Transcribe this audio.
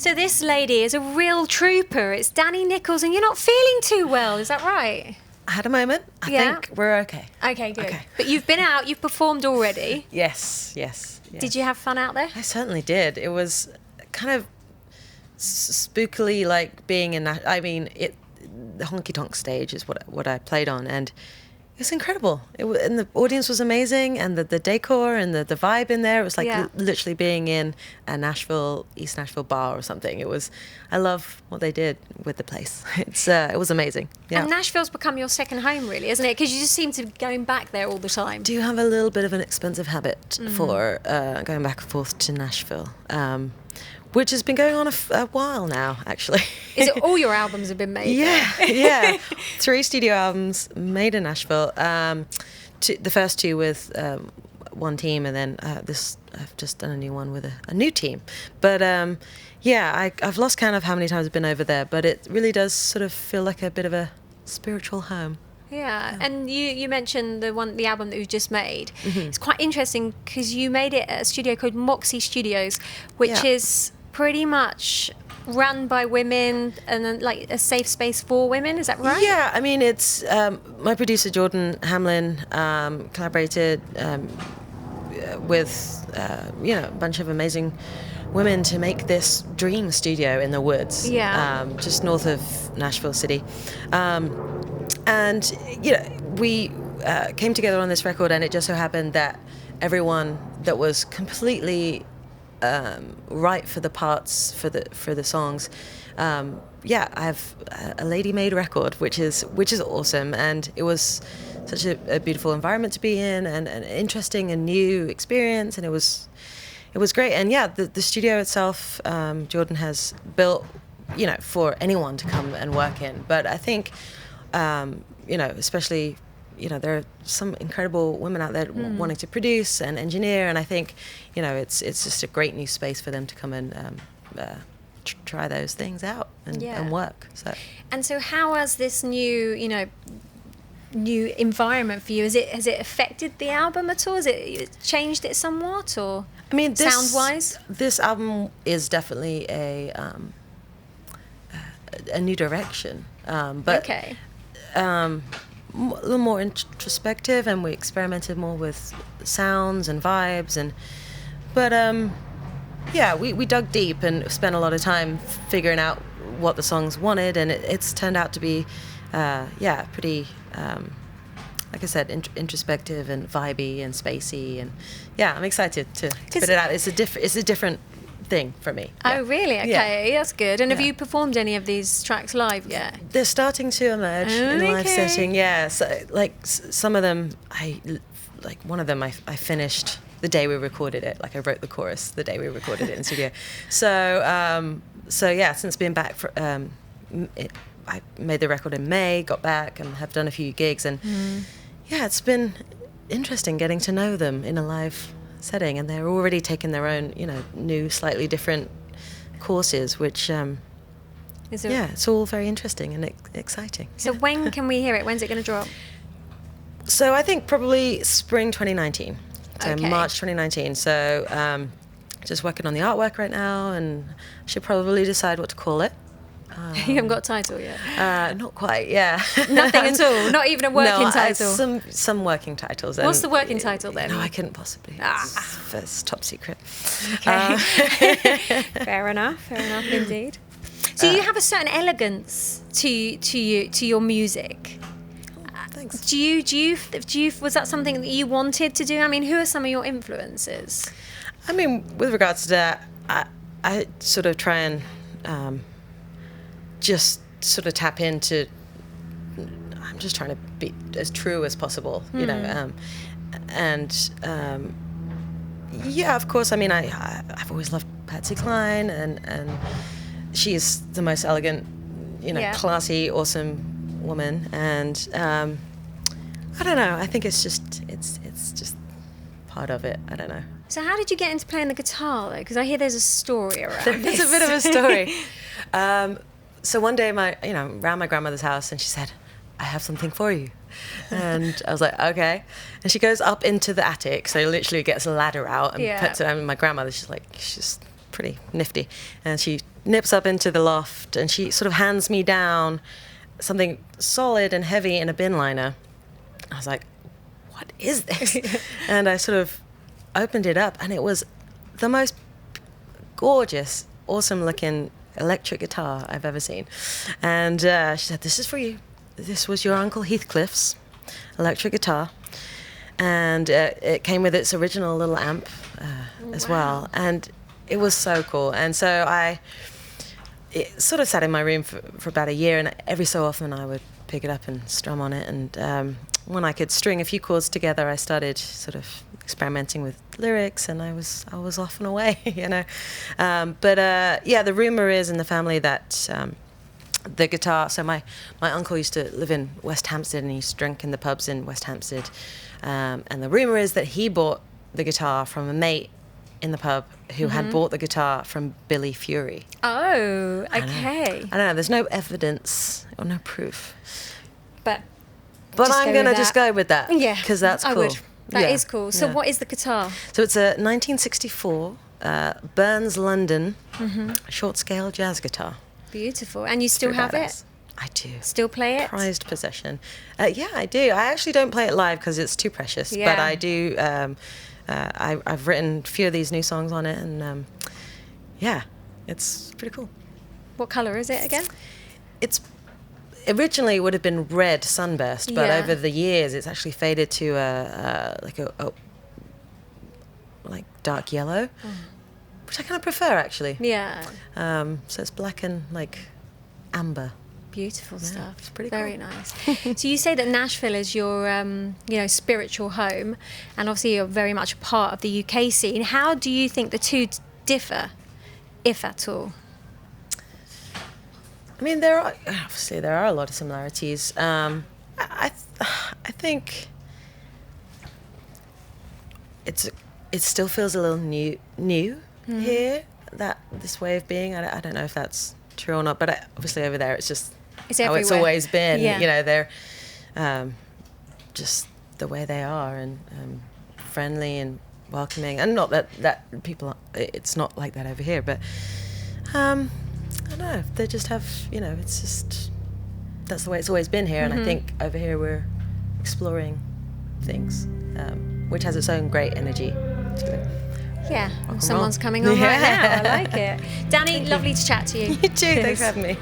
So this lady is a real trooper. It's Danni Nicholls, and you're not feeling too well. Is that right? I had a moment. I think we're okay. Okay, good. Okay. But you've been out. You've performed already. Yes. Did you have fun out there? I certainly did. It was kind of spookily like being in that. I mean, the honky tonk stage is what I played on, and it was incredible. And the audience was amazing, and the decor and the vibe in there. It was like literally being in a East Nashville bar or something. I love what they did with the place. It was amazing. Yeah. And Nashville's become your second home, really, isn't it? Because you just seem to be going back there all the time. Do you have a little bit of an expensive habit for going back and forth to Nashville? Which has been going on a while now, actually. Is it all your albums have been made there? Yeah. 3 studio albums made in Nashville. The first 2 with one team, and then I've just done a new one with a new team. But I've lost count of how many times I've been over there, but it really does sort of feel like a bit of a spiritual home. Yeah, and you mentioned the album that you've just made. Mm-hmm. It's quite interesting because you made it at a studio called Moxie Studios, which is pretty much run by women and then like a safe space for women. Is that right? Yeah, I mean, it's my producer Jordan Hamlin collaborated with a bunch of amazing women to make this dream studio in the woods, just north of Nashville City. And we came together on this record, and it just so happened that everyone that was completely right for the parts for the songs. I have a lady-made record, which is awesome, and it was such a beautiful environment to be in, and an interesting and new experience, and it was great. And the studio itself, Jordan has built, for anyone to come and work in. But I think, especially, there are some incredible women out there wanting to produce and engineer, and I think, it's just a great new space for them to come and try those things out and work. So how has this new environment for you? Has it affected the album at all? Has it changed it somewhat, or I mean, sound-wise? This album is definitely a new direction, but a little more introspective, and we experimented more with sounds and vibes, we dug deep and spent a lot of time figuring out what the songs wanted, and it's turned out to be pretty like I said, introspective and vibey and spacey, and I'm excited to put it out. It's a different thing for me. Oh, really? Okay, that's good. And have you performed any of these tracks live yet? They're starting to emerge in a live setting. Yeah, so like some of them, one of them I finished the day we recorded it. Like I wrote the chorus the day we recorded it in studio. So since being back I made the record in May, got back and have done a few gigs, and it's been interesting getting to know them in a live setting, and they're already taking their own, new, slightly different courses, which it's all very interesting and exciting. So when can we hear it? When's it going to drop? So I think probably spring 2019, so March 2019. So just working on the artwork right now, and should probably decide what to call it. You haven't got a title yet? Not quite, yeah. Nothing at all? Not even a working title? Some working titles. What's the working title then? No, I couldn't possibly. It's top secret. Okay. Fair enough indeed. So you have a certain elegance to your music. Thanks. Do you was that something that you wanted to do? I mean, who are some of your influences? I mean, with regards to that, I sort of try and just sort of tap into, I'm just trying to be as true as possible, of course, I mean, I've always loved Patsy Cline, and she is the most elegant, classy, awesome woman, and I don't know, I think it's just part of it, I don't know. So how did you get into playing the guitar, though? Because I hear there's a story around this. There's a bit of a story. So one day, around my grandmother's house, and she said, "I have something for you," and I was like, "Okay." And she goes up into the attic, so literally gets a ladder out and puts it on. My grandmother, she's pretty nifty, and she nips up into the loft and she sort of hands me down something solid and heavy in a bin liner. I was like, what is this? And I sort of opened it up, and it was the most gorgeous, awesome looking electric guitar I've ever seen. And she said, this is for you. This was your Uncle Heathcliff's electric guitar. And it came with its original little amp as well. And it was so cool. And so it sort of sat in my room for about a year, and every so often I would pick it up and strum on it. And when I could string a few chords together, I started sort of experimenting with lyrics, and I was off and away, you know. But the rumor is in the family that the guitar. So my uncle used to live in West Hampstead, and he used to drink in the pubs in West Hampstead. And the rumor is that he bought the guitar from a mate in the pub who had bought the guitar from Billy Fury. Oh, okay. I don't know. There's no evidence or no proof. But I'm going to just go with that. Yeah. Because that's cool. I would. That is cool. So what is the guitar? So it's a 1964 Burns London short scale jazz guitar. Beautiful. And you still have it? I do. Still play it? Prized possession. Yeah, I do. I actually don't play it live because it's too precious. Yeah. But I do. I've written a few of these new songs on it, and it's pretty cool. What colour is it again? It's originally would have been red sunburst, but over the years it's actually faded to like dark yellow, which I kind of prefer actually. Yeah. So it's black and like amber. Beautiful stuff. It's pretty Very cool. nice. So you say that Nashville is your, spiritual home, and obviously you're very much a part of the UK scene. How do you think the two differ, if at all? I mean, there are a lot of similarities. I think it still feels a little new here. This way of being. I don't know if that's true or not, but obviously over there it's just how it's always been. Yeah. You know, they're just the way they are, and friendly and welcoming. And not that people, it's not like that over here, but I don't know. They just have, it's just, that's the way it's always been here. And I think over here we're exploring things, which has its own great energy to it. Yeah, someone's coming on right now. I like it. Danni, lovely to chat to you. You too. Thanks for having me.